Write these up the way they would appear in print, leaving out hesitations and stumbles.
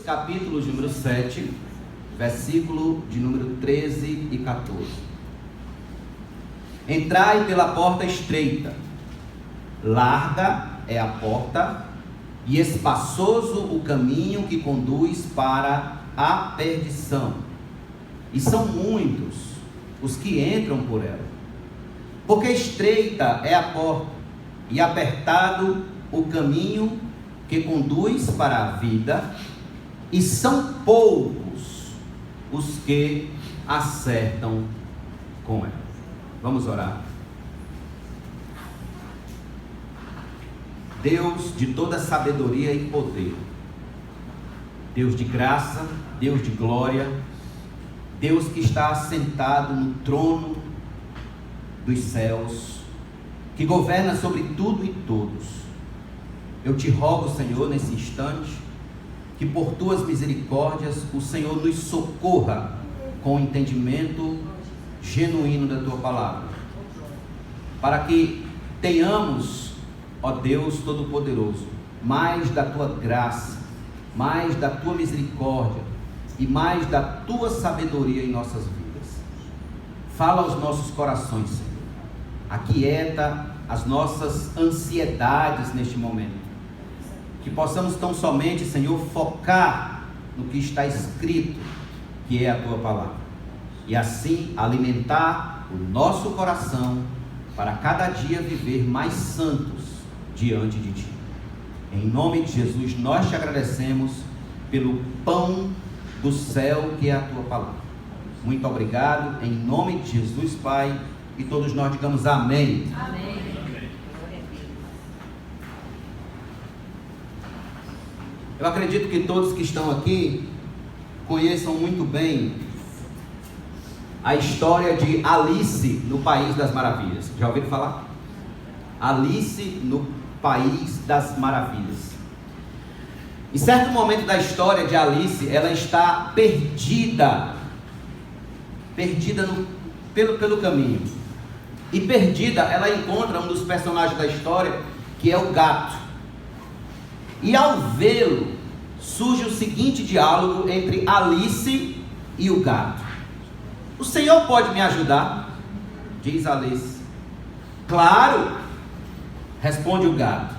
capítulo de número 7, versículo de número 13 e 14. Entrai pela porta estreita, larga é a porta, e espaçoso o caminho que conduz para a perdição, e são muitos os que entram por ela. Porque estreita é a porta, e apertado o caminho que conduz para a vida, e são poucos os que acertam com ela. Vamos orar. Deus de toda sabedoria e poder, Deus de graça, Deus de glória, Deus que está assentado no trono dos céus, que governa sobre tudo e todos, eu te rogo, Senhor, nesse instante, que por tuas misericórdias o Senhor nos socorra com o entendimento genuíno da tua palavra, para que tenhamos, ó Deus Todo-Poderoso, mais da tua graça, mais da tua misericórdia e mais da tua sabedoria em nossas vidas. Fala aos nossos corações, Senhor, aquieta as nossas ansiedades neste momento, que possamos tão somente, Senhor, focar no que está escrito, que é a tua palavra, e assim alimentar o nosso coração para cada dia viver mais santos diante de ti. Em nome de Jesus, nós te agradecemos pelo pão do céu que é a tua palavra. Muito obrigado, em nome de Jesus, Pai, e todos nós digamos amém. Amém. Eu acredito que todos que estão aqui conheçam muito bem a história de Alice no País das Maravilhas. Já ouviram falar? Alice no País das Maravilhas. Em certo momento da história de Alice, ela está perdida pelo caminho. E perdida, ela encontra um dos personagens da história, que é o gato. E ao vê-lo, surge o seguinte diálogo entre Alice e o gato. O Senhor pode me ajudar? Diz Alice. Claro, responde o gato.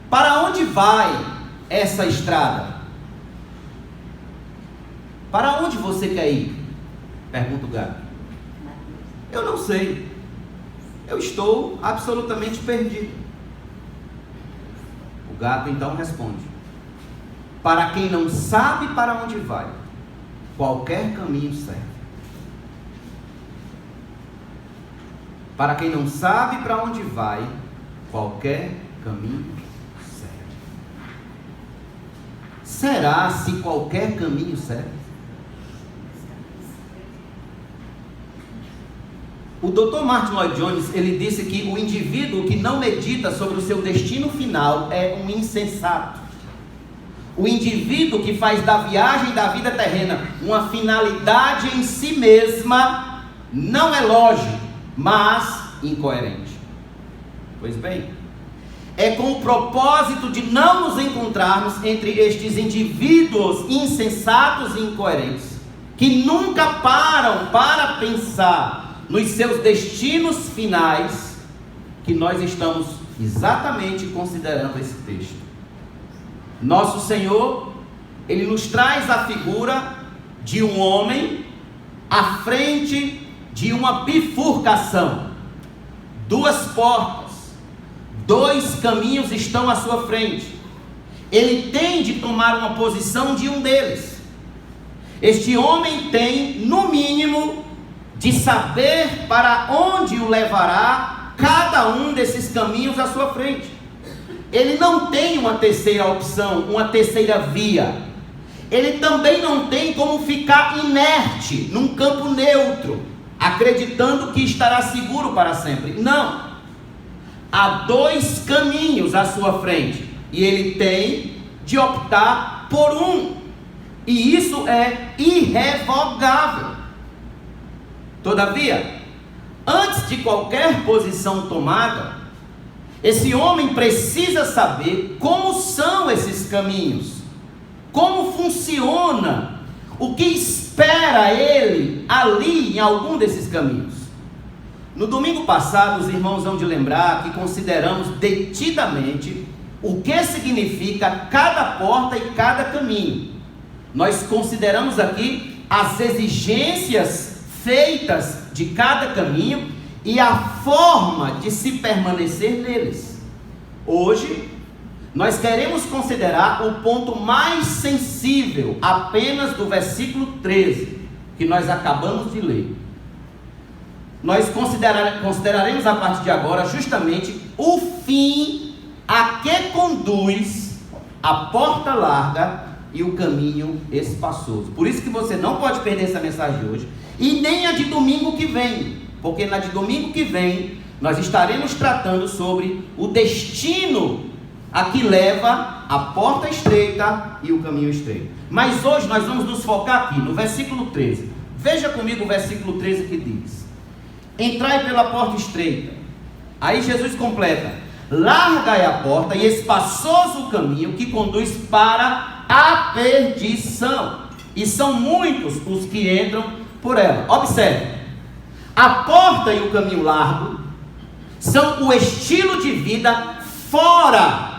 Para onde vai essa estrada? Para onde você quer ir? Pergunta o gato. Eu não sei. Eu estou absolutamente perdido. O gato então responde: para quem não sabe para onde vai, qualquer caminho serve. Para quem não sabe para onde vai, qualquer caminho serve. Será se qualquer caminho serve? O Dr. Martin Lloyd Jones, ele disse que o indivíduo que não medita sobre o seu destino final é um insensato. O indivíduo que faz da viagem da vida terrena uma finalidade em si mesma não é lógico, mas incoerente. Pois bem, é com o propósito de não nos encontrarmos entre estes indivíduos insensatos e incoerentes, que nunca param para pensar nos seus destinos finais, que nós estamos exatamente considerando esse texto. Nosso Senhor, Ele nos traz a figura de um homem à frente de uma bifurcação. Duas portas, dois caminhos estão à sua frente. Ele tem de tomar uma posição de um deles. Este homem tem, no mínimo, de saber para onde o levará cada um desses caminhos à sua frente. Ele não tem uma terceira opção, uma terceira via. Ele também não tem como ficar inerte, num campo neutro, acreditando que estará seguro para sempre. Não. Há dois caminhos à sua frente, e ele tem de optar por um. E isso é irrevogável. Todavia, antes de qualquer posição tomada, esse homem precisa saber como são esses caminhos. como funciona, o que espera ele ali em algum desses caminhos. No domingo passado, os irmãos vão de lembrar que consideramos detidamente o que significa cada porta e cada caminho. Nós consideramos aqui as exigências feitas de cada caminho e a forma de se permanecer neles. Hoje, nós queremos considerar o ponto mais sensível apenas do versículo 13, que nós acabamos de ler. Nós consideraremos a partir de agora justamente o fim a que conduz a porta larga e o caminho espaçoso. Por isso que você não pode perder essa mensagem de hoje, e nem a de domingo que vem, porque na de domingo que vem nós estaremos tratando sobre o destino a que leva a porta estreita e o caminho estreito. Mas hoje nós vamos nos focar aqui no versículo 13. Veja comigo o versículo 13 que diz: entrai pela porta estreita. Aí Jesus completa: larga é a porta e espaçoso o caminho que conduz para a perdição, e são muitos os que entram por ela. Observe, a porta e o caminho largo são o estilo de vida fora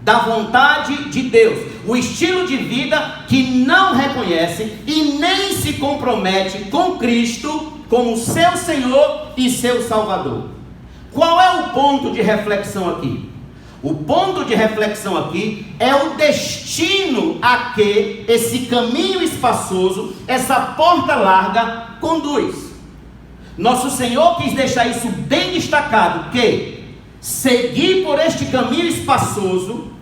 da vontade de Deus, o estilo de vida que não reconhece e nem se compromete com Cristo como seu Senhor e seu Salvador. Qual é o ponto de reflexão aqui? O ponto de reflexão aqui é o destino a que esse caminho espaçoso, essa porta larga conduz. Nosso Senhor quis deixar isso bem destacado, que seguir por este caminho espaçoso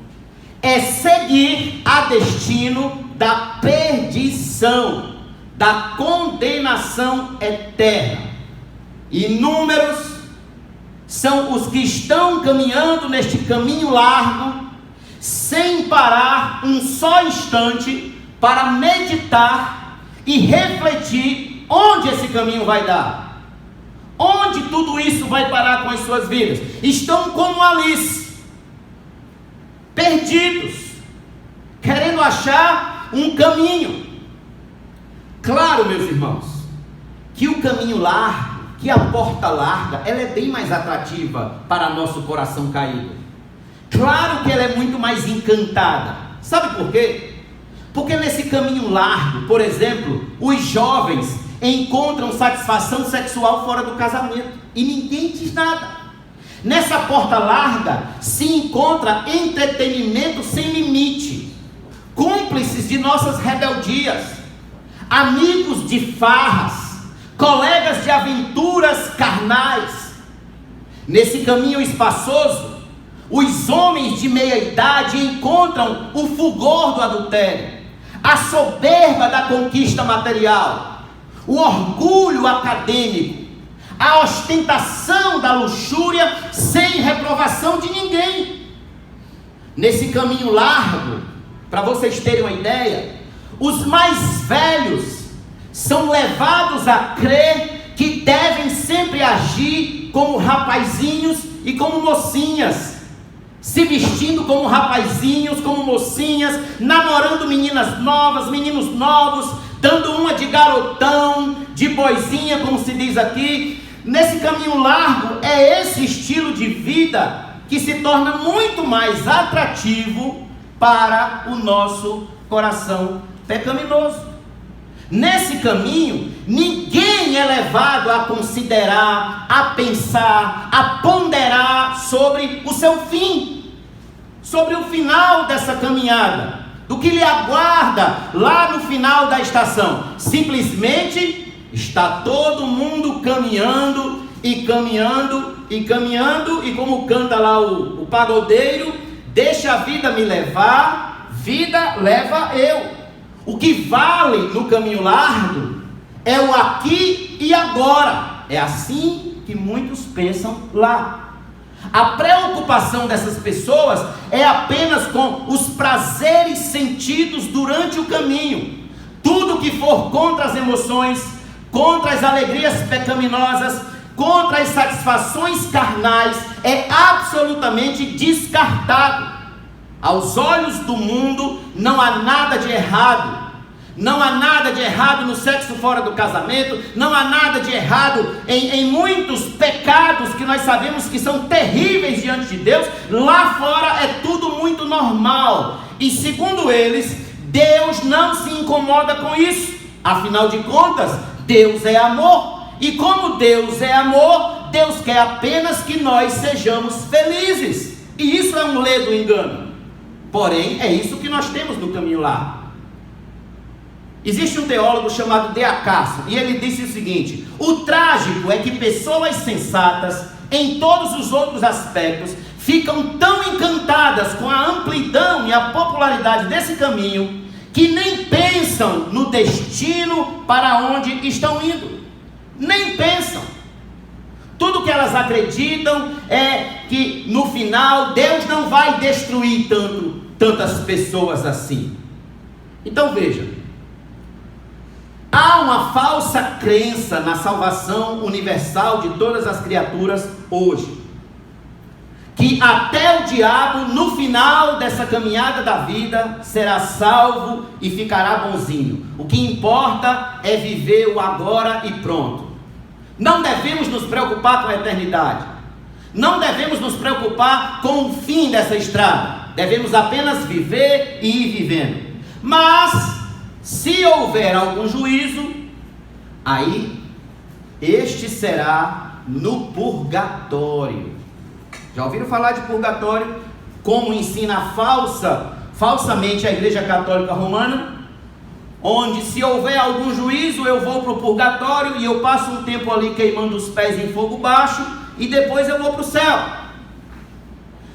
é seguir a destino da perdição, da condenação eterna. Inúmeros são os que estão caminhando neste caminho largo, sem parar um só instante para meditar e refletir onde esse caminho vai dar, onde tudo isso vai parar com as suas vidas. Estão como Alice, perdidos, querendo achar um caminho. Claro, meus irmãos, que o caminho largo, que a porta larga, ela é bem mais atrativa para nosso coração caído. Claro que ela é muito mais encantada. Sabe por quê? Porque nesse caminho largo, por exemplo, os jovens encontram satisfação sexual fora do casamento e ninguém diz nada. Nessa porta larga se encontra entretenimento sem limite, cúmplices de nossas rebeldias, amigos de farras, colegas de aventuras carnais. Nesse caminho espaçoso, os homens de meia idade encontram o fulgor do adultério, a soberba da conquista material, o orgulho acadêmico, a ostentação da luxúria sem reprovação de ninguém. Nesse caminho largo, para vocês terem uma ideia, os mais velhos são levados a crer que devem sempre agir como rapazinhos e como mocinhas, se vestindo como rapazinhos, como mocinhas, namorando meninas novas, meninos novos, dando uma de garotão, de boizinha, como se diz aqui. Nesse caminho largo, é esse estilo de vida que se torna muito mais atrativo para o nosso coração pecaminoso. Nesse caminho, ninguém é levado a considerar, a pensar, a ponderar sobre o seu fim, sobre o final dessa caminhada, do que lhe aguarda lá no final da estação. Simplesmente está todo mundo caminhando e caminhando e caminhando, e como canta lá o pagodeiro, deixa a vida me levar, vida leva eu. O que vale no caminho largo é o aqui e agora. É assim que muitos pensam lá. A preocupação dessas pessoas é apenas com os prazeres sentidos durante o caminho. Tudo que for contra as emoções, contra as alegrias pecaminosas, contra as satisfações carnais, é absolutamente descartado. Aos olhos do mundo não há nada de errado. Não há nada de errado no sexo fora do casamento. Não há nada de errado em muitos pecados que nós sabemos que são terríveis diante de Deus. Lá fora é tudo muito normal. E segundo eles, Deus não se incomoda com isso. Afinal de contas, Deus é amor. E como Deus é amor, Deus quer apenas que nós sejamos felizes. E isso é um ledo engano. Porém, é isso que nós temos no caminho lá. Existe um teólogo chamado De Acaso, e ele disse o seguinte: o trágico é que pessoas sensatas, em todos os outros aspectos, ficam tão encantadas com a amplidão e a popularidade desse caminho, que nem pensam no destino para onde estão indo. Nem pensam. Tudo que elas acreditam é que no final Deus não vai destruir tantas pessoas assim. Então veja, há uma falsa crença na salvação universal de todas as criaturas hoje, que até o diabo no final dessa caminhada da vida será salvo e ficará bonzinho. O que importa é viver o agora e pronto. Não devemos nos preocupar com a eternidade. Não devemos nos preocupar com o fim dessa estrada. Devemos apenas viver e ir vivendo. Mas se houver algum juízo, aí este será no purgatório. Já ouviram falar de purgatório? Como ensina falsamente a Igreja Católica Romana? Onde se houver algum juízo, eu vou para o purgatório e eu passo um tempo ali queimando os pés em fogo baixo e depois eu vou para o céu.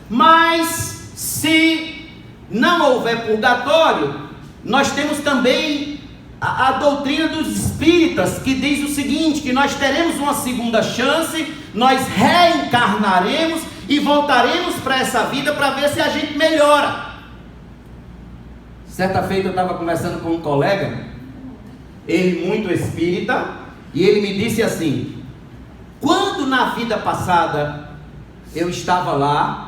Mas se não houver purgatório, nós temos também a doutrina dos espíritas, que diz o seguinte, que nós teremos uma segunda chance, nós reencarnaremos e voltaremos para essa vida para ver se a gente melhora. Certa feita eu estava conversando com um colega, ele muito espírita, e ele me disse assim: quando na vida passada eu estava lá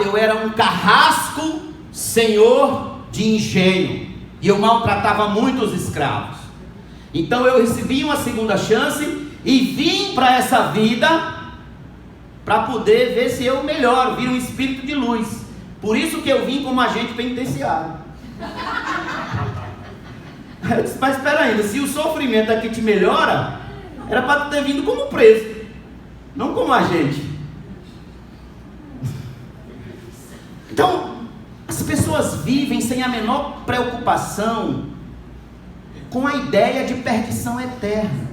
eu era um carrasco senhor de engenho, e eu maltratava muito os escravos. Então eu recebi uma segunda chance e vim para essa vida para poder ver se eu melhoro, vir um espírito de luz. Por isso que eu vim como agente penitenciário. Eu disse, mas espera ainda, se o sofrimento aqui te melhora, era para tu ter vindo como preso, não como agente. Então, as pessoas vivem sem a menor preocupação com a ideia de perdição eterna.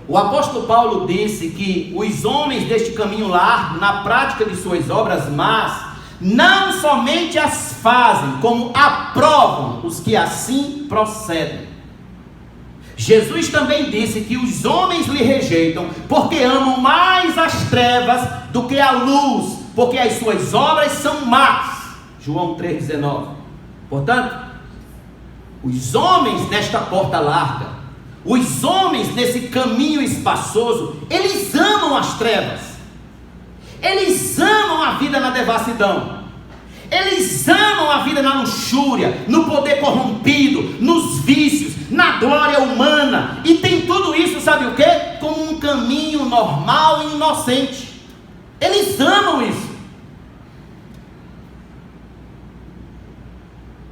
O apóstolo Paulo disse que os homens deste caminho largo, na prática de suas obras más, não somente as fazem, como aprovam os que assim procedem. Jesus também disse que os homens lhe rejeitam porque amam mais as trevas do que a luz, porque as suas obras são más. João 3,19. Portanto, os homens nesta porta larga, os homens nesse caminho espaçoso, eles amam as trevas. Eles amam a vida na devassidão. Eles amam a vida na luxúria, no poder corrompido, nos vícios, na glória humana. E tem tudo isso, sabe o quê? Como um caminho normal e inocente. Eles amam isso.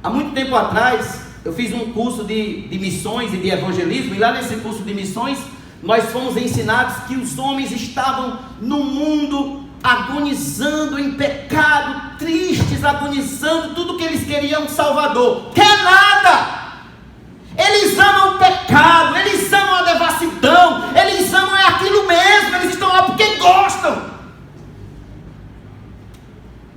Há muito tempo atrás, eu fiz um curso de missões e de evangelismo. E lá nesse curso de missões, nós fomos ensinados que os homens estavam no mundo agonizando em pecado, tristes, agonizando, tudo que eles queriam um salvador. Quer nada! Eles amam o pecado, eles amam a devassidão, eles amam aquilo mesmo, eles estão lá porque gostam.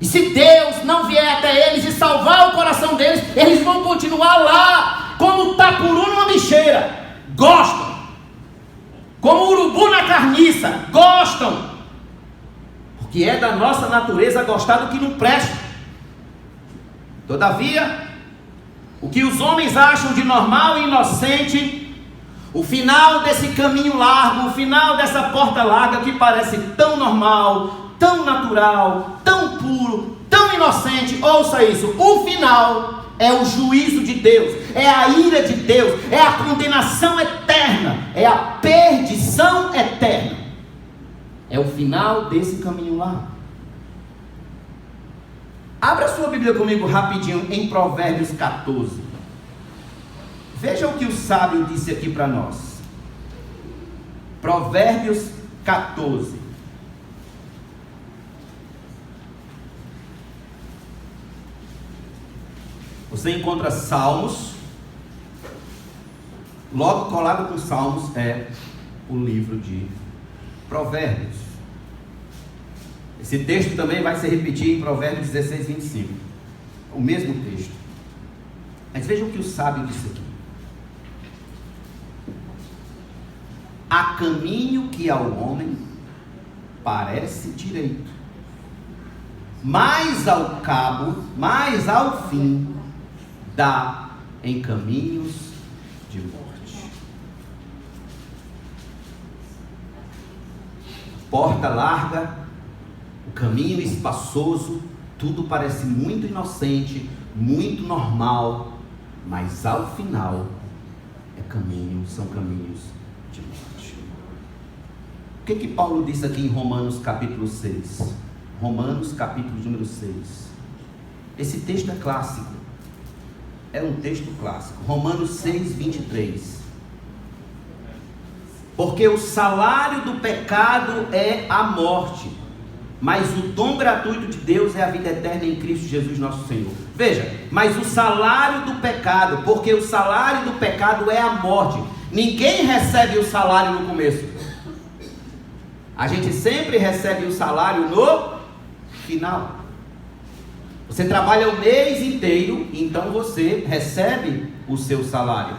E se Deus não vier até eles e salvar o coração deles, eles vão continuar lá, como tapuru numa bicheira. Gostam. Como urubu na carniça. Gostam. Que é da nossa natureza gostar do que não presta. Todavia, o que os homens acham de normal e inocente, o final desse caminho largo, o final dessa porta larga que parece tão normal, tão natural, tão puro, inocente, ouça isso, o final é o juízo de Deus, é a ira de Deus, é a condenação eterna, é a perdição eterna. É o final desse caminho lá. Abra sua Bíblia comigo rapidinho em Provérbios 14. Veja o que o sábio disse aqui para nós. Provérbios 14. Você encontra Salmos. Logo colado com Salmos é o livro de Provérbios. Esse texto também vai se repetir em Provérbios 16, 25. O mesmo texto. Mas veja o que o sábio disse aqui. Há caminho que ao homem parece direito, mas ao cabo, mas ao fim, dá em caminhos de morte. Porta larga, o caminho espaçoso, tudo parece muito inocente, muito normal, mas ao final são caminhos de morte. O que Paulo disse aqui em Romanos capítulo 6? Romanos capítulo número 6. Esse texto é clássico. É um texto clássico. Romanos 6, 23. Porque o salário do pecado é a morte, mas o dom gratuito de Deus é a vida eterna em Cristo Jesus nosso Senhor. Veja, mas o salário do pecado, porque o salário do pecado é a morte. Ninguém recebe o salário no começo. A gente sempre recebe o salário no final. Você trabalha o mês inteiro, então você recebe o seu salário.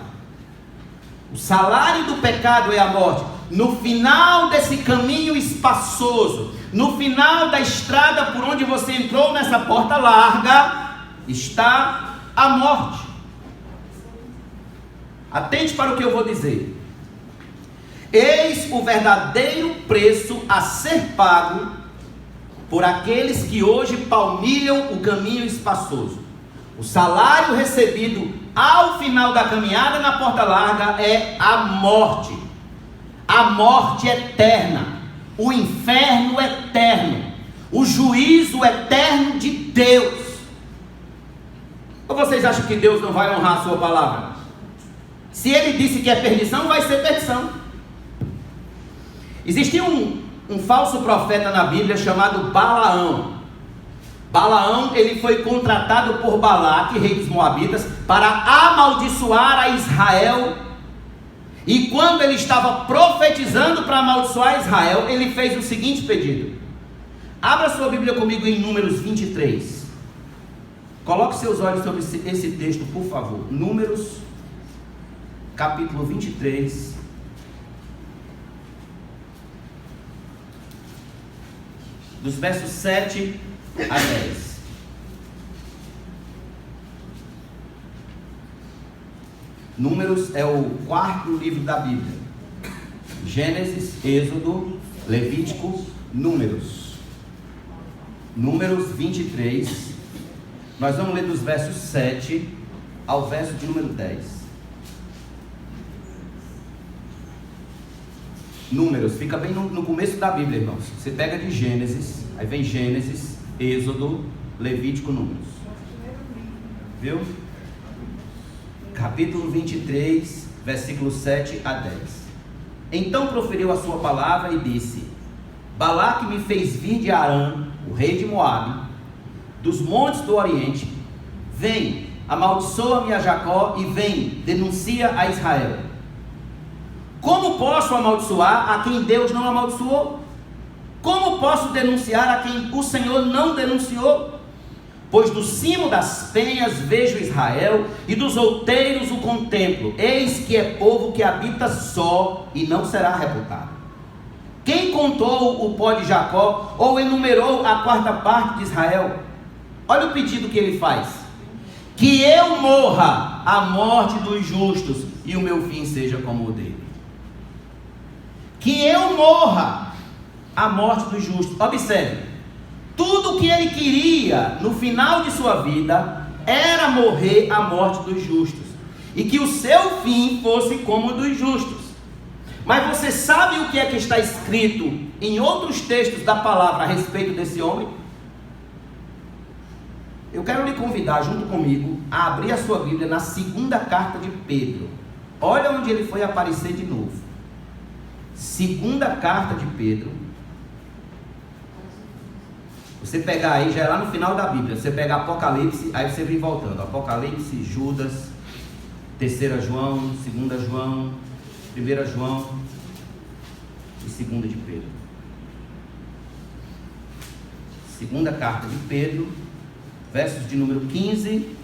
O salário do pecado é a morte. No final desse caminho espaçoso, no final da estrada por onde você entrou nessa porta larga, está a morte. Atente para o que eu vou dizer. Eis o verdadeiro preço a ser pago por aqueles que hoje palmilham o caminho espaçoso. O salário recebido ao final da caminhada na porta larga é a morte eterna, o inferno eterno, o juízo eterno de Deus. Ou vocês acham que Deus não vai honrar a sua palavra? Se Ele disse que é perdição, vai ser perdição. Existia um falso profeta na Bíblia chamado Balaão. Balaão, ele foi contratado por Balaque, rei dos Moabitas, para amaldiçoar a Israel. E quando ele estava profetizando para amaldiçoar Israel, ele fez o seguinte pedido. Abra sua Bíblia comigo em Números 23. Coloque seus olhos sobre esse texto, por favor. Números, capítulo 23. Dos versos 7 a 10. Números é o quarto livro da Bíblia. Gênesis, Êxodo, Levítico, Números. Números 23. Nós vamos ler dos versos 7 ao verso de número 10. Números, fica bem no começo da Bíblia, irmãos. Você pega de Gênesis, aí vem Gênesis, Êxodo, Levítico, Números. Viu? Capítulo 23, versículos 7 a 10. Então proferiu a sua palavra e disse: Balaque me fez vir de Arã, o rei de Moabe, dos montes do Oriente. Vem, amaldiçoa-me a Jacó e vem, denuncia a Israel. Como posso amaldiçoar a quem Deus não amaldiçoou? Como posso denunciar a quem o Senhor não denunciou? Pois do cimo das penhas vejo Israel, e dos outeiros o contemplo. Eis que é povo que habita só, e não será reputado. Quem contou o pó de Jacó, ou enumerou a quarta parte de Israel? Olha o pedido que ele faz: que eu morra a morte dos justos, e o meu fim seja como o dele. Que eu morra a morte dos justos. Observe, tudo tudo que ele queria no final de sua vida era morrer a morte dos justos, e que o seu fim fosse como o dos justos. Mas você sabe o que é que está escrito em outros textos da palavra a respeito desse homem? Eu quero lhe convidar, junto comigo, a abrir a sua Bíblia na segunda carta de Pedro. Olha onde ele foi aparecer de novo. Segunda carta de Pedro. Você pegar aí, já é lá no final da Bíblia. Você pega Apocalipse, aí você vem voltando. Apocalipse, Judas, 3 João, 2 João, 1 João e 2 de Pedro. Segunda carta de Pedro, versos de número 15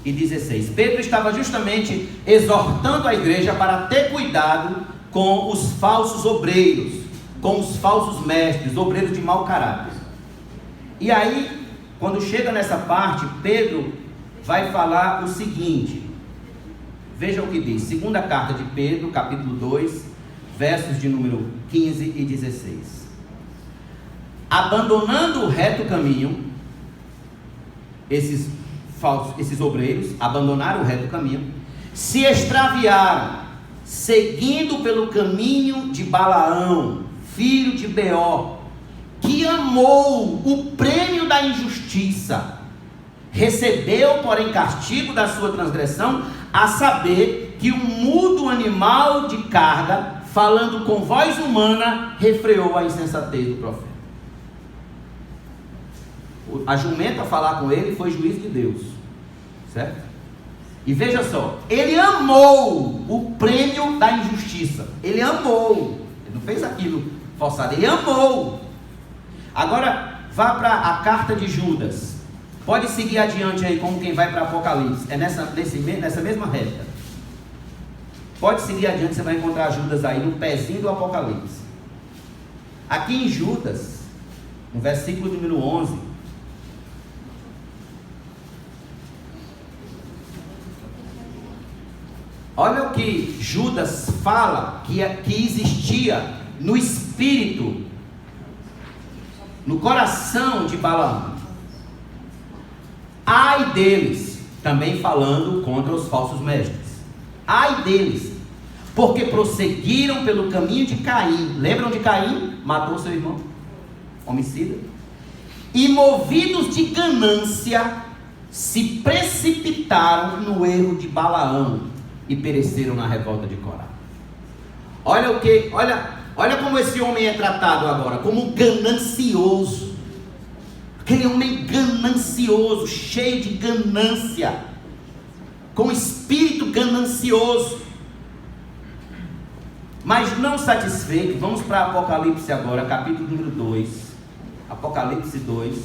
e 16. Pedro estava justamente exortando a igreja para ter cuidado com os falsos obreiros, com os falsos mestres, obreiros de mau caráter. E aí, quando chega nessa parte, Pedro vai falar o seguinte. Veja o que diz, segunda carta de Pedro, capítulo 2, versos de número 15 e 16. Abandonando o reto caminho, esses obreiros abandonaram o reto caminho, se extraviaram, seguindo pelo caminho de Balaão, filho de Beor, que amou o prêmio da injustiça, recebeu, porém, castigo da sua transgressão, a saber que um mudo animal de carga, falando com voz humana, refreou a insensatez do profeta. A jumenta a falar com ele foi juiz de Deus, certo? E veja só, ele amou o prêmio da injustiça. Ele amou, ele não fez aquilo forçado, ele amou. Agora vá para a carta de Judas. Pode seguir adiante aí como quem vai para Apocalipse. É nessa mesma reta. Pode seguir adiante, você vai encontrar Judas aí no pezinho do Apocalipse. Aqui em Judas, no versículo número 11, olha o que Judas fala que existia no espírito, no coração de Balaão. Ai deles, também falando contra os falsos mestres. Ai deles, porque prosseguiram pelo caminho de Caim. Lembram de Caim? Matou seu irmão, homicida. E movidos de ganância, se precipitaram no erro de Balaão e pereceram na revolta de Corá. Olha como esse homem é tratado agora, como ganancioso. Aquele homem ganancioso, cheio de ganância, com espírito ganancioso. Mas não satisfeito, vamos para Apocalipse agora, capítulo número 2. Apocalipse 2,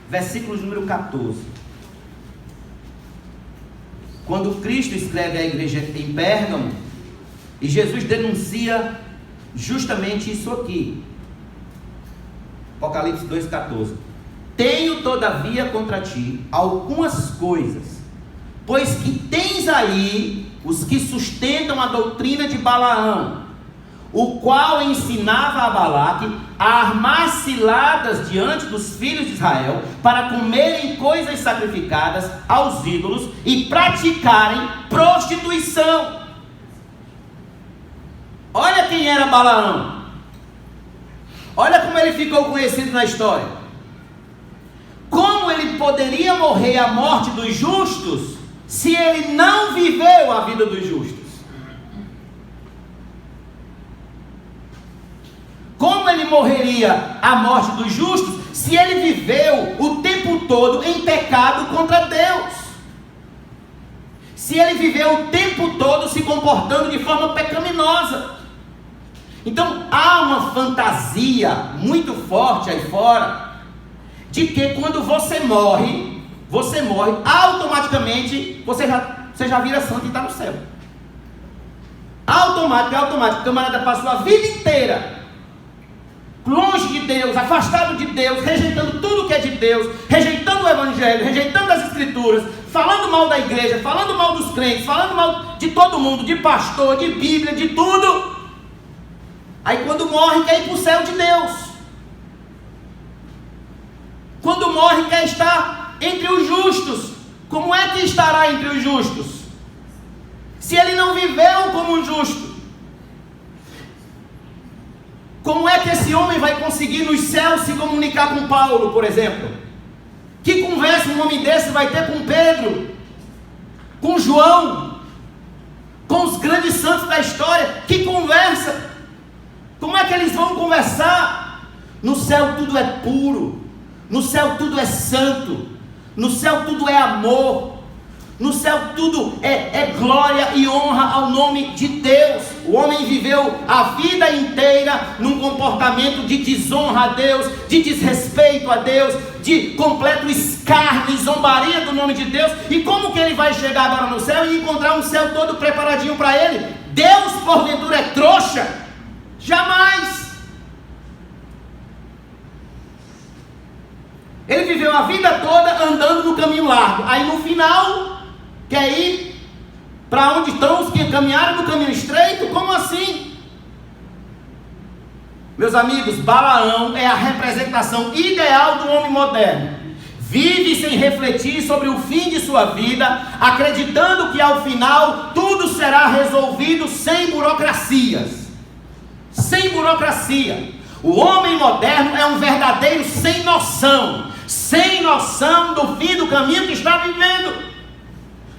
versículo número 14. Quando Cristo escreve à igreja em Pérgamo, e Jesus denuncia justamente isso aqui. Apocalipse 2,14. Tenho todavia contra ti algumas coisas, pois que tens aí os que sustentam a doutrina de Balaão, o qual ensinava a Balaque a armar ciladas diante dos filhos de Israel, para comerem coisas sacrificadas aos ídolos e praticarem prostituição. Olha quem era Balaão. Olha como ele ficou conhecido na história. Como ele poderia morrer a morte dos justos se ele não viveu a vida dos justos? Como ele morreria a morte dos justos se ele viveu o tempo todo em pecado contra Deus? Se ele viveu o tempo todo se comportando de forma pecaminosa? Então há uma fantasia muito forte aí fora de que quando você morre automaticamente, você já vira santo e está no céu. Automático. O camarada passou a vida inteira longe de Deus, afastado de Deus, rejeitando tudo que é de Deus, rejeitando o evangelho, rejeitando as escrituras, falando mal da igreja, falando mal dos crentes, falando mal de todo mundo, de pastor, de Bíblia, de tudo. Aí quando morre quer ir para o céu de Deus. Quando morre quer estar entre os justos. Como é que estará entre os justos? Se ele não viveu como um justo. Como é que esse homem vai conseguir nos céus se comunicar com Paulo, por exemplo? Que conversa um homem desse vai ter com Pedro? Com João? Com os grandes santos da história? Que conversa? Como é que eles vão conversar? No céu tudo é puro. No céu tudo é santo. No céu tudo é amor. No céu tudo é glória e honra ao nome de Deus. O homem viveu a vida inteira num comportamento de desonra a Deus, de desrespeito a Deus, de completo escárnio e zombaria do nome de Deus. E como que ele vai chegar agora no céu e encontrar um céu todo preparadinho para ele? Deus porventura é trouxa? Jamais. Ele viveu a vida toda andando no caminho largo. Aí no final quer ir para onde estão os que caminharam no caminho estreito? Como assim? Meus amigos, Balaão é a representação ideal do homem moderno. Vive sem refletir sobre o fim de sua vida, acreditando que ao final tudo será resolvido sem burocracias. Sem burocracia. O homem moderno é um verdadeiro sem noção do fim do caminho que está vivendo.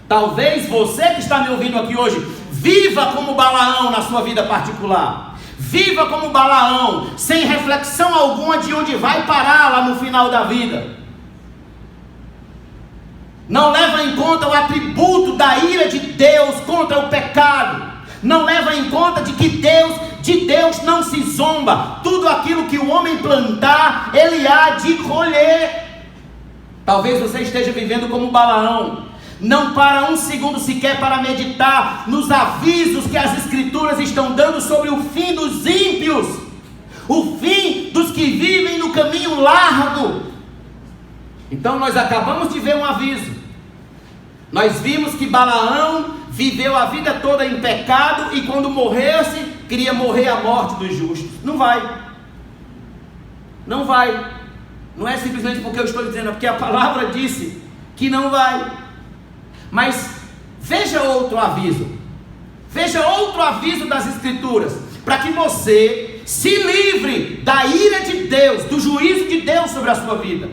Talvez você que está me ouvindo aqui hoje, viva como Balaão na sua vida particular. Viva como Balaão, sem reflexão alguma de onde vai parar lá no final da vida. Não leva em conta o atributo da ira de Deus contra o pecado. Não leva em conta de que de Deus não se zomba. Tudo aquilo que o homem plantar, ele há de colher. Talvez você esteja vivendo como Balaão. Não para um segundo sequer para meditar nos avisos que as Escrituras estão dando sobre o fim dos ímpios, o fim dos que vivem no caminho largo. Então nós acabamos de ver um aviso. Nós vimos que Balaão viveu a vida toda em pecado e quando morresse, queria morrer a morte dos justos. Não vai. Não vai. Não é simplesmente porque eu estou dizendo, é porque a palavra disse que não vai. Mas veja outro aviso. Veja outro aviso das Escrituras, para que você se livre da ira de Deus, do juízo de Deus sobre a sua vida.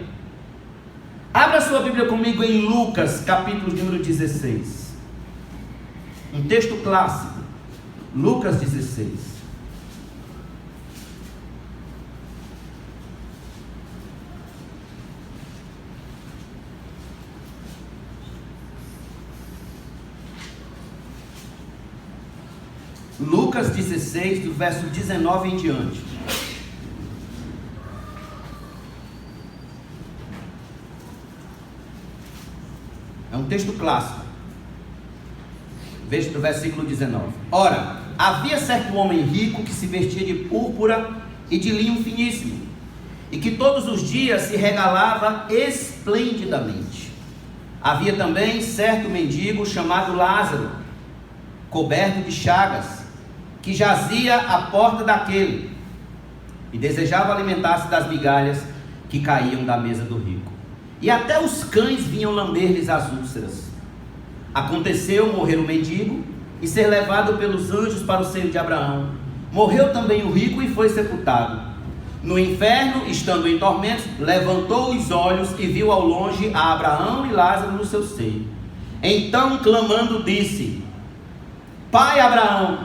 Abra sua Bíblia comigo em Lucas, capítulo número 16. Um texto clássico. Lucas 16. Lucas 16, do verso 19 em diante. É um texto clássico. Veja do versículo 19. Ora, havia certo homem rico que se vestia de púrpura e de linho finíssimo, e que todos os dias se regalava esplendidamente. Havia também certo mendigo chamado Lázaro, coberto de chagas, que jazia à porta daquele, e desejava alimentar-se das migalhas que caíam da mesa do rico. E até os cães vinham lamber-lhes as úlceras. Aconteceu morrer o mendigo e ser levado pelos anjos para o seio de Abraão. Morreu também o rico e foi sepultado. No inferno, estando em tormentos, levantou os olhos e viu ao longe a Abraão e Lázaro no seu seio. Então, clamando, disse: Pai Abraão,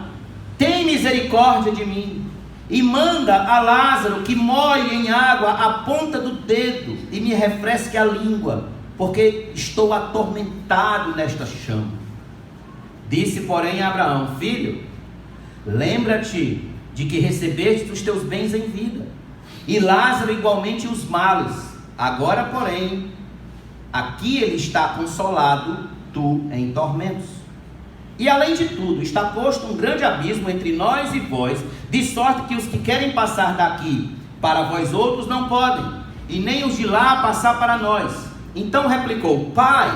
tem misericórdia de mim, e manda a Lázaro que molhe em água a ponta do dedo e me refresque a língua, porque estou atormentado nesta chama. Disse, porém, a Abraão: Filho, lembra-te de que recebeste os teus bens em vida, e Lázaro igualmente os males. Agora, porém, aqui ele está consolado, tu em tormentos. E além de tudo, está posto um grande abismo entre nós e vós, de sorte que os que querem passar daqui para vós outros não podem, e nem os de lá passar para nós. Então replicou: Pai,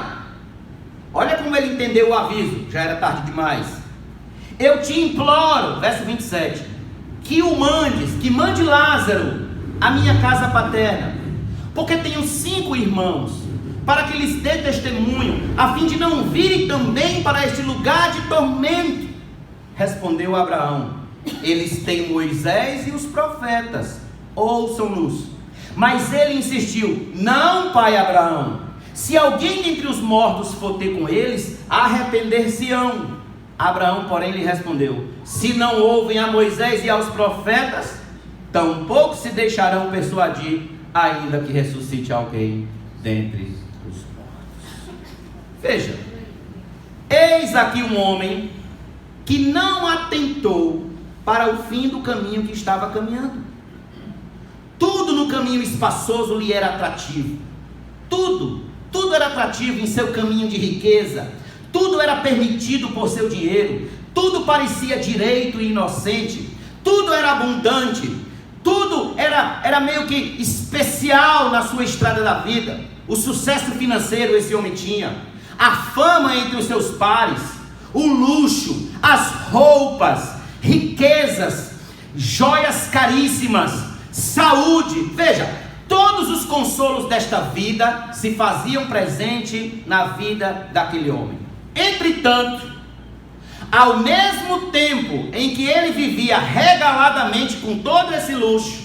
olha como ele entendeu o aviso, já era tarde demais. Eu te imploro, verso 27, que mande Lázaro à minha casa paterna, porque tenho 5 irmãos, para que lhes dê testemunho, a fim de não virem também para este lugar de tormento. Respondeu Abraão: eles têm Moisés e os profetas, ouçam-nos. Mas ele insistiu: não, pai Abraão, se alguém entre os mortos for ter com eles, arrepender-se-ão. Abraão, porém, lhe respondeu: se não ouvem a Moisés e aos profetas, tampouco se deixarão persuadir, ainda que ressuscite alguém dentre os mortos. Veja, eis aqui um homem que não atentou para o fim do caminho que estava caminhando. Tudo no caminho espaçoso lhe era atrativo. Tudo era atrativo em seu caminho de riqueza. Tudo era permitido por seu dinheiro. Tudo parecia direito e inocente. Tudo era abundante. Tudo era meio que especial na sua estrada da vida. O sucesso financeiro esse homem tinha. A fama entre os seus pares. O luxo, as roupas, riquezas, joias caríssimas, saúde. Veja, todos os consolos desta vida se faziam presente na vida daquele homem. Entretanto, ao mesmo tempo em que ele vivia regaladamente com todo esse luxo,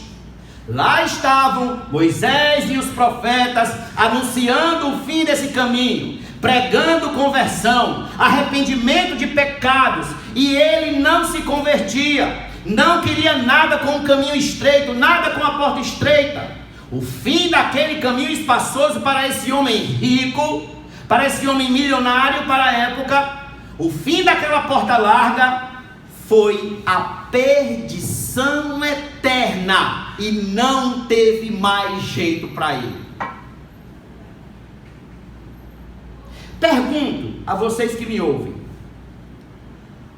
lá estavam Moisés e os profetas anunciando o fim desse caminho, pregando conversão, arrependimento de pecados, e ele não se convertia, não queria nada com o caminho estreito, nada com a porta estreita. O fim daquele caminho espaçoso para esse homem rico, para esse homem milionário para a época, o fim daquela porta larga foi a perdição eterna, e não teve mais jeito para ele. Pergunto a vocês que me ouvem: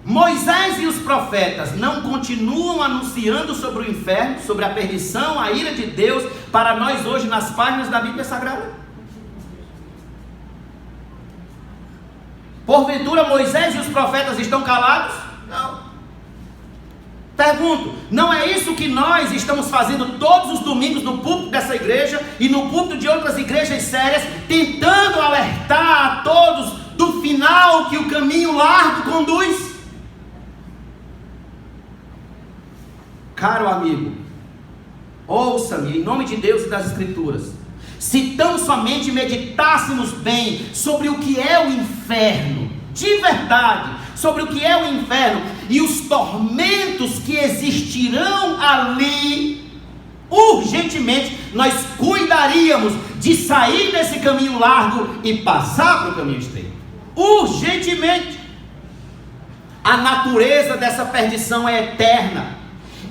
Moisés e os profetas não continuam anunciando sobre o inferno, sobre a perdição, a ira de Deus para nós hoje nas páginas da Bíblia Sagrada? Porventura Moisés e os profetas estão calados? Não. Pergunto: não é isso que nós estamos fazendo todos os domingos no púlpito dessa igreja e no púlpito de outras igrejas sérias, tentando alertar a todos do final que o caminho largo conduz? Caro amigo, ouça-me em nome de Deus e das Escrituras. Se tão somente meditássemos bem sobre o que é o inferno, de verdade, sobre o que é o inferno e os tormentos que existirão ali, urgentemente nós cuidaríamos de sair desse caminho largo e passar para o caminho estreito. Urgentemente. A natureza dessa perdição é eterna.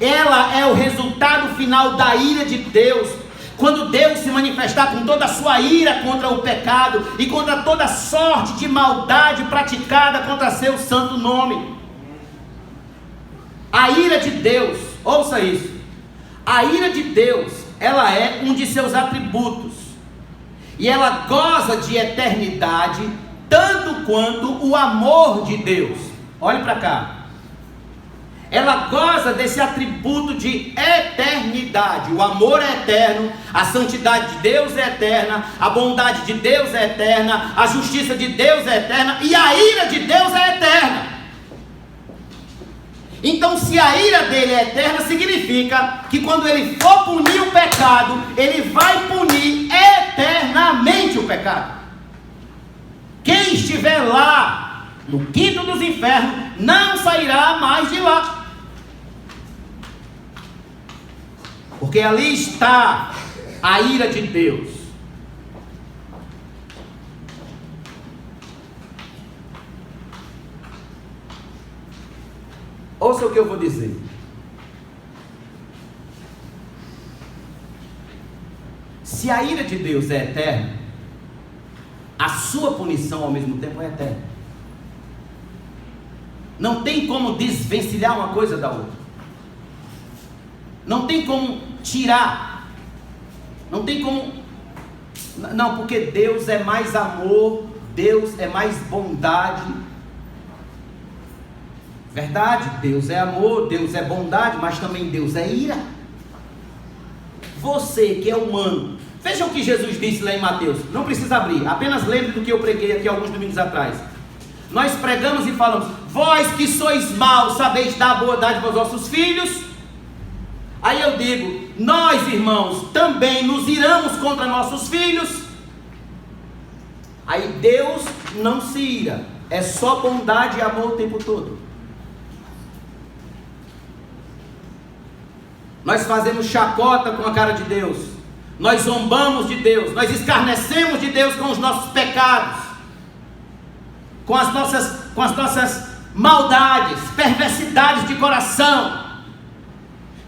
Ela é o resultado final da ira de Deus. Quando Deus se manifestar com toda a sua ira contra o pecado e contra toda sorte de maldade praticada contra seu santo nome. A ira de Deus, ouça isso, a ira de Deus, ela é um de seus atributos, e ela goza de eternidade, tanto quanto o amor de Deus. Olhe para cá. Ela goza desse atributo de eternidade. O amor é eterno, a santidade de Deus é eterna, a bondade de Deus é eterna, a justiça de Deus é eterna, e a ira de Deus é eterna. Então, se a ira dele é eterna, significa que quando ele for punir o pecado, ele vai punir eternamente o pecado. Quem estiver lá no quinto dos infernos não sairá mais de lá, porque ali está a ira de Deus. Ouça o que eu vou dizer. Se a ira de Deus é eterna, a sua punição ao mesmo tempo é eterna. Não tem como desvencilhar uma coisa da outra. Não tem como tirar. Não tem como. Não, porque Deus é mais amor, Deus é mais bondade. Verdade, Deus é amor, Deus é bondade, mas também Deus é ira. Você que é humano, veja o que Jesus disse lá em Mateus. Não precisa abrir, apenas lembre do que eu preguei aqui alguns domingos atrás. Nós pregamos e falamos: vós que sois maus, sabeis dar boa dádiva aos vossos filhos. Aí eu digo: nós, irmãos, também nos iramos contra nossos filhos. Aí Deus não se ira, é só bondade e amor o tempo todo. Nós fazemos chacota com a cara de Deus, nós zombamos de Deus, nós escarnecemos de Deus com os nossos pecados, com as nossas maldades, perversidades de coração.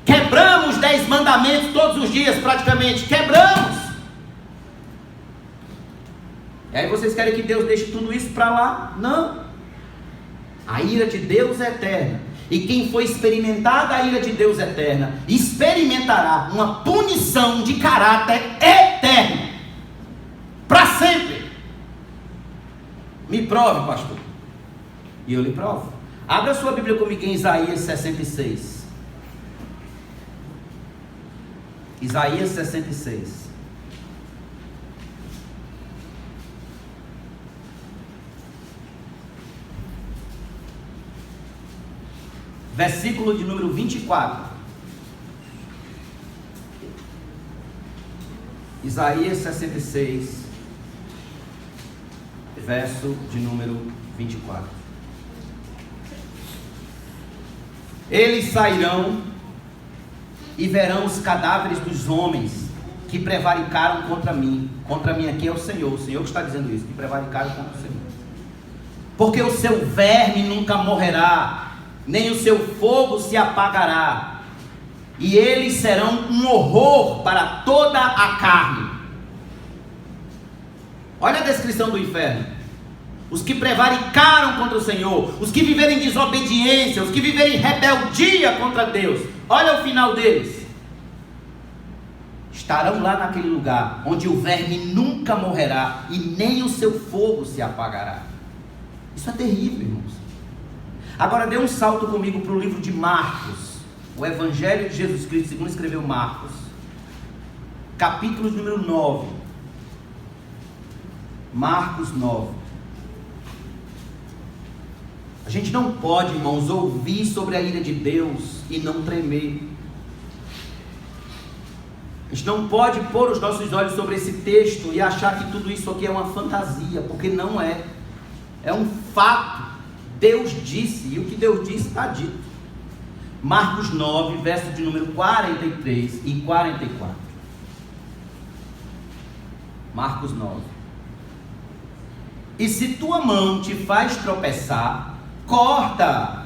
Quebramos 10 mandamentos todos os dias praticamente, quebramos. E aí vocês querem que Deus deixe tudo isso para lá? Não. A ira de Deus é eterna. E quem for experimentar da ira de Deus eterna, experimentará uma punição de caráter eterno. Para sempre. Me prove, pastor. E eu lhe provo. Abra a sua Bíblia comigo em Isaías 66. Isaías 66. Versículo de número 24. Isaías 66, verso de número 24. Eles sairão e verão os cadáveres dos homens que prevaricaram contra mim. Contra mim aqui é o Senhor que está dizendo isso, que prevaricaram contra o Senhor. Porque o seu verme nunca morrerá, nem o seu fogo se apagará, e eles serão um horror para toda a carne. Olha a descrição do inferno: os que prevaricaram contra o Senhor, os que viverem em desobediência, os que viverem em rebeldia contra Deus. Olha o final deles: estarão lá naquele lugar onde o verme nunca morrerá e nem o seu fogo se apagará. Isso é terrível, irmãos. Agora dê um salto comigo para o livro de Marcos, o Evangelho de Jesus Cristo segundo escreveu Marcos, capítulo número 9. Marcos 9. A gente não pode, irmãos, ouvir sobre a ira de Deus e não tremer. A gente não pode pôr os nossos olhos sobre esse texto e achar que tudo isso aqui é uma fantasia, porque não é. É um fato. Deus disse, e o que Deus disse está dito. Marcos 9, verso de número 43 e 44. Marcos 9. E se tua mão te faz tropeçar, corta,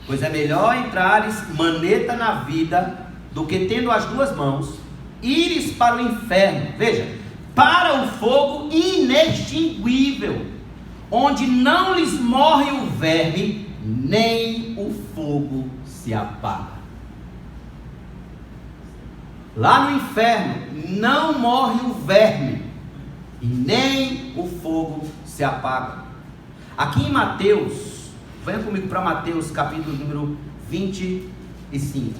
pois é melhor entrares maneta na vida do que, tendo as duas mãos, ires para o inferno. Veja, para o fogo inextinguível, onde não lhes morre o verme, nem o fogo se apaga. Lá no inferno não morre o verme e nem o fogo se apaga. Aqui em Mateus, venha comigo para Mateus capítulo número 25.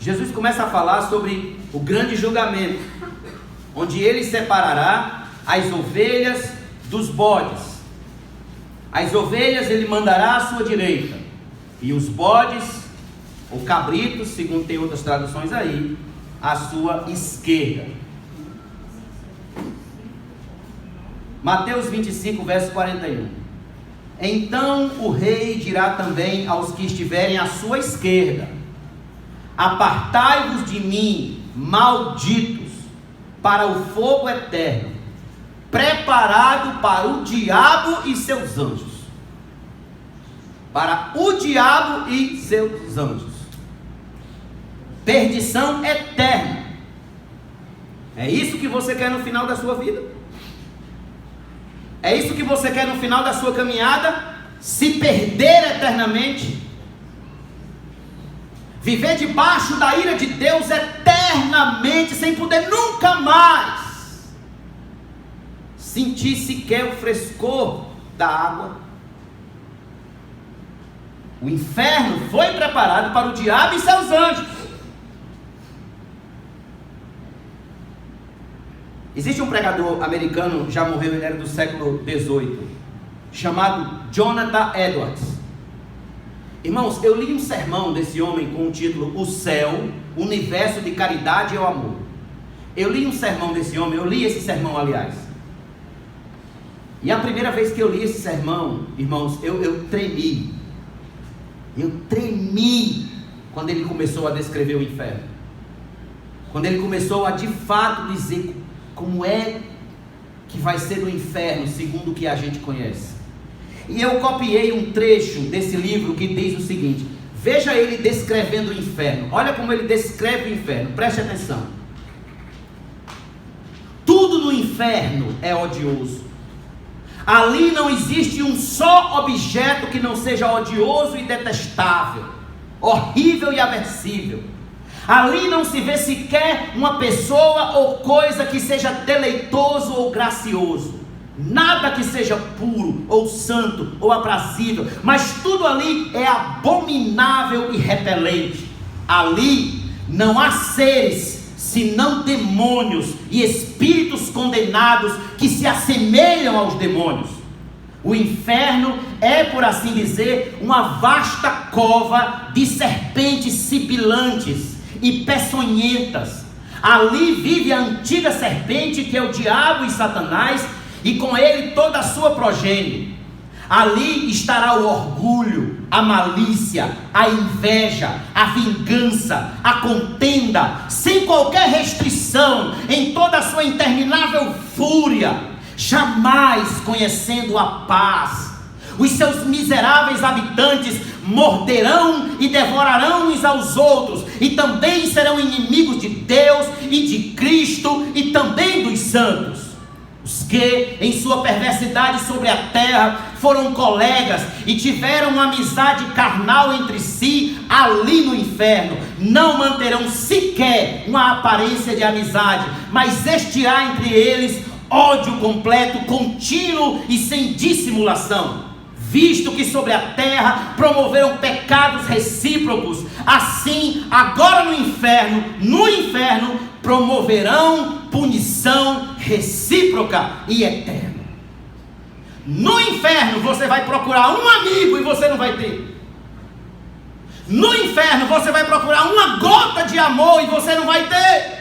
Jesus começa a falar sobre o grande julgamento, onde ele separará as ovelhas dos bodes. As ovelhas ele mandará à sua direita, e os bodes, ou cabritos, segundo tem outras traduções aí, à sua esquerda. Mateus 25, verso 41. Então o rei dirá também aos que estiverem à sua esquerda: apartai-vos de mim, malditos, para o fogo eterno, preparado para o diabo e seus anjos. Para o diabo e seus anjos. Perdição eterna. É isso que você quer no final da sua vida? É isso que você quer no final da sua caminhada? Se perder eternamente? Viver debaixo da ira de Deus eternamente, sem poder nunca mais sentir sequer o frescor da água. O inferno foi preparado para o diabo e seus anjos. Existe um pregador americano, já morreu, ele era do século XVIII, chamado Jonathan Edwards. Irmãos, eu li um sermão desse homem com o título O Céu, Universo de Caridade e o Amor. Eu li um sermão desse homem, eu li esse sermão, aliás. E a primeira vez que eu li esse sermão, irmãos, eu tremi. Eu tremi quando ele começou a descrever o inferno. Quando ele começou a de fato dizer como é que vai ser o inferno, segundo o que a gente conhece. E eu copiei um trecho desse livro que diz o seguinte: veja ele descrevendo o inferno. Olha como ele descreve o inferno, preste atenção. Tudo no inferno é odioso. Ali não existe um só objeto que não seja odioso e detestável, horrível e aversivo. Ali não se vê sequer uma pessoa ou coisa que seja deleitoso ou gracioso. Nada que seja puro, ou santo, ou aprazível. Mas tudo ali é abominável e repelente. Ali não há seres, senão demônios e espíritos condenados que se assemelham aos demônios. O inferno é, por assim dizer, uma vasta cova de serpentes sibilantes e peçonhentas. Ali vive a antiga serpente, que é o diabo e Satanás, e com ele toda a sua progênie. Ali estará o orgulho, a malícia, a inveja, a vingança, a contenda, sem qualquer restrição, em toda a sua interminável fúria, jamais conhecendo a paz. Os seus miseráveis habitantes morderão e devorarão uns aos outros, e também serão inimigos de Deus e de Cristo e também dos santos. Os que, em sua perversidade sobre a terra, foram colegas e tiveram uma amizade carnal entre si, ali no inferno, não manterão sequer uma aparência de amizade, mas existirá entre eles ódio completo, contínuo e sem dissimulação. Visto que sobre a terra promoveram pecados recíprocos, assim agora no inferno promoverão punição recíproca e eterna. No inferno você vai procurar um amigo e você não vai ter. No inferno você vai procurar uma gota de amor e você não vai ter.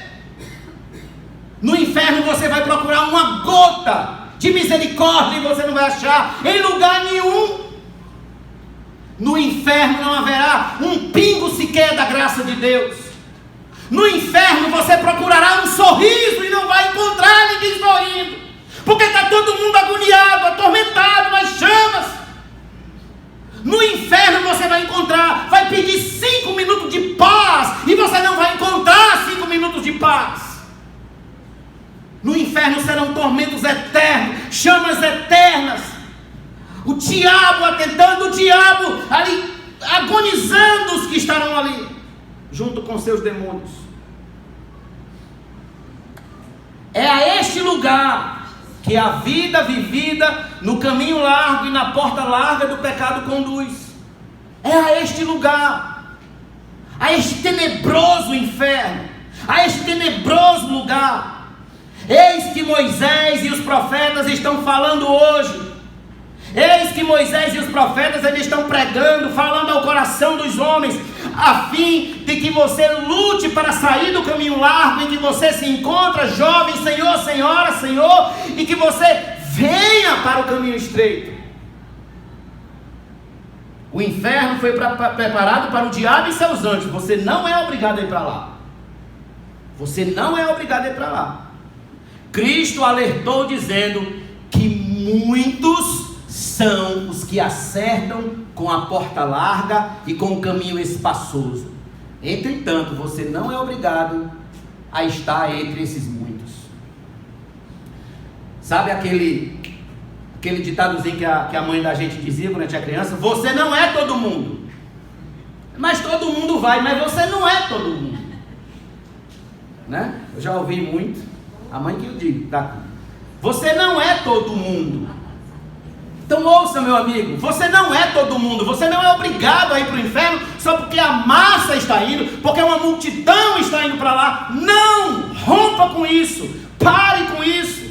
No inferno você vai procurar uma gota de misericórdia e você não vai achar em lugar nenhum. No inferno não haverá um pingo sequer da graça de Deus. No inferno você procurará um sorriso e não vai encontrar ninguém sorrindo, porque está todo mundo agoniado, atormentado nas chamas. No inferno você vai encontrar, vai pedir 5 minutos de paz e você não vai encontrar 5 minutos de paz. No inferno serão tormentos eternos, chamas eternas, o diabo atentando, o diabo ali agonizando os que estarão ali, junto com seus demônios. É a este lugar que a vida vivida no caminho largo e na porta larga do pecado conduz. É a este lugar, a este tenebroso inferno, a este tenebroso lugar. Eis que Moisés e os profetas estão falando hoje. Eis que Moisés e os profetas eles estão pregando, falando ao coração dos homens, a fim de que você lute para sair do caminho largo em que você se encontra, jovem, senhor, senhora, senhor, e que você venha para o caminho estreito. O inferno foi preparado para o diabo e seus anjos. Você não é obrigado a ir para lá. Você não é obrigado a ir para lá. Cristo alertou dizendo que muitos são os que acertam com a porta larga e com o caminho espaçoso. Entretanto, você não é obrigado a estar entre esses muitos. Sabe aquele ditadozinho que a mãe da gente dizia quando a gente era criança? Você não é todo mundo. Mas todo mundo vai, mas você não é todo mundo. Né? Eu já ouvi muito. A mãe que eu digo, tá? Você não é todo mundo. Então ouça, meu amigo, você não é todo mundo, você não é obrigado a ir para o inferno só porque a massa está indo, porque uma multidão está indo para lá. Não! Rompa com isso, pare com isso.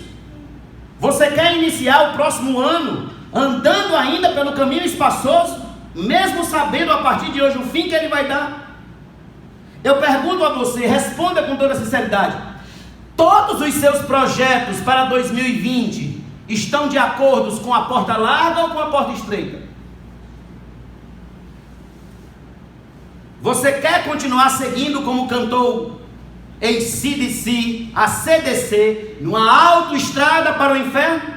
Você quer iniciar o próximo ano andando ainda pelo caminho espaçoso, mesmo sabendo a partir de hoje o fim que ele vai dar? Eu pergunto a você, responda com toda sinceridade: todos os seus projetos para 2020 estão de acordo com a porta larga ou com a porta estreita? Você quer continuar seguindo como cantou AC/DC, a CDC, numa autoestrada para o inferno?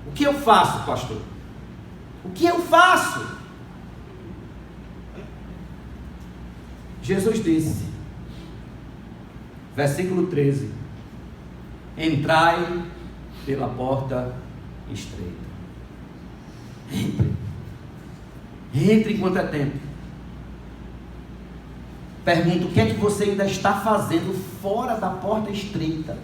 O que eu faço, pastor? O que eu faço? Jesus disse, versículo 13: entrai pela porta estreita. Entre enquanto é tempo. Pergunto, o que é que você ainda está fazendo fora da porta estreita?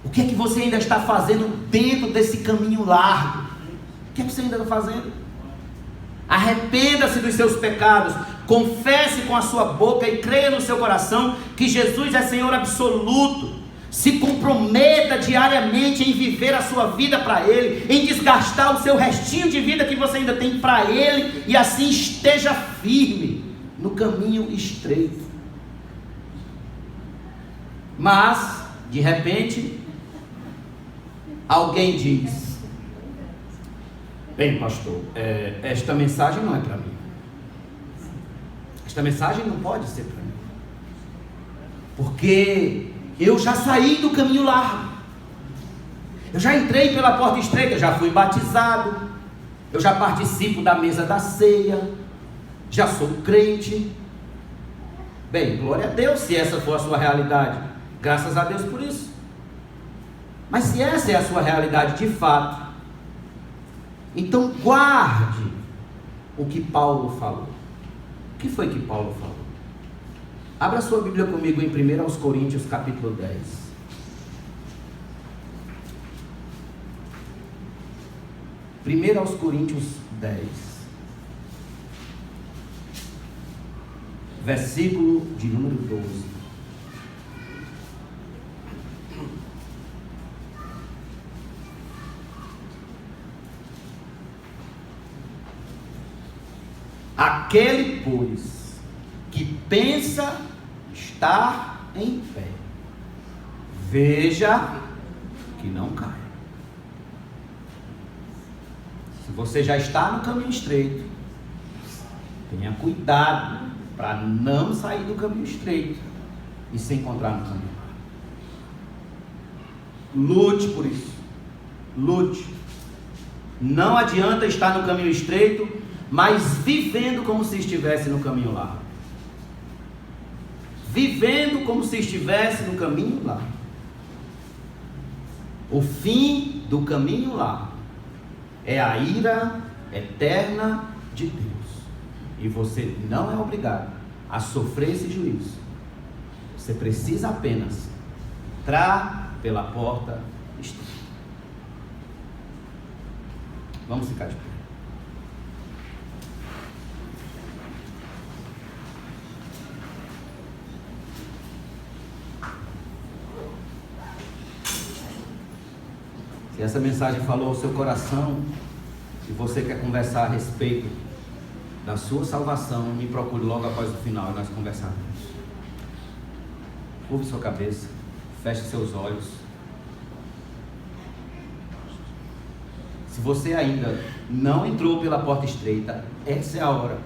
O que é que você ainda está fazendo dentro desse caminho largo? O que é que você ainda está fazendo? Arrependa-se dos seus pecados, confesse com a sua boca e creia no seu coração que Jesus é Senhor absoluto. Se comprometa diariamente em viver a sua vida para Ele, em desgastar o seu restinho de vida que você ainda tem para Ele, e assim esteja firme no caminho estreito. Mas, de repente, alguém diz: bem, pastor, esta mensagem não é para mim. Esta mensagem não pode ser para mim, porque eu já saí do caminho largo, eu já entrei pela porta estreita, já fui batizado, eu já participo da mesa da ceia, já sou crente. Bem, glória a Deus se essa for a sua realidade, graças a Deus por isso. Mas se essa é a sua realidade de fato, então guarde o que Paulo falou. O que foi que Paulo falou? Abra sua Bíblia comigo em 1 Coríntios capítulo 10. Coríntios 10, versículo de número 12. Aquele, pois, que pensa estar em pé, veja que não caia. Se você já está no caminho estreito, tenha cuidado para não sair do caminho estreito e se encontrar no caminho. Lute por isso. Lute. Não adianta estar no caminho estreito, mas vivendo como se estivesse no caminho largo. Vivendo como se estivesse no caminho largo. O fim do caminho largo é a ira eterna de Deus. E você não é obrigado a sofrer esse juízo. Você precisa apenas entrar pela porta estreita. Vamos ficar de pé. Se essa mensagem falou ao seu coração e você quer conversar a respeito da sua salvação, me procure logo após o final e nós conversaremos. Curve sua cabeça, feche seus olhos. Se você ainda não entrou pela porta estreita, essa é a hora.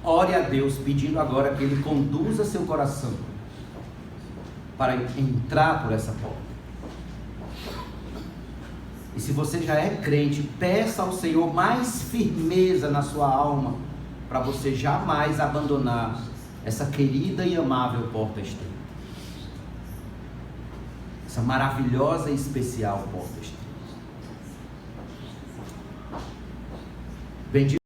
Ore a Deus pedindo agora que Ele conduza seu coração para entrar por essa porta. E se você já é crente, peça ao Senhor mais firmeza na sua alma, para você jamais abandonar essa querida e amável porta estreita. Essa maravilhosa e especial porta estreita. Bendito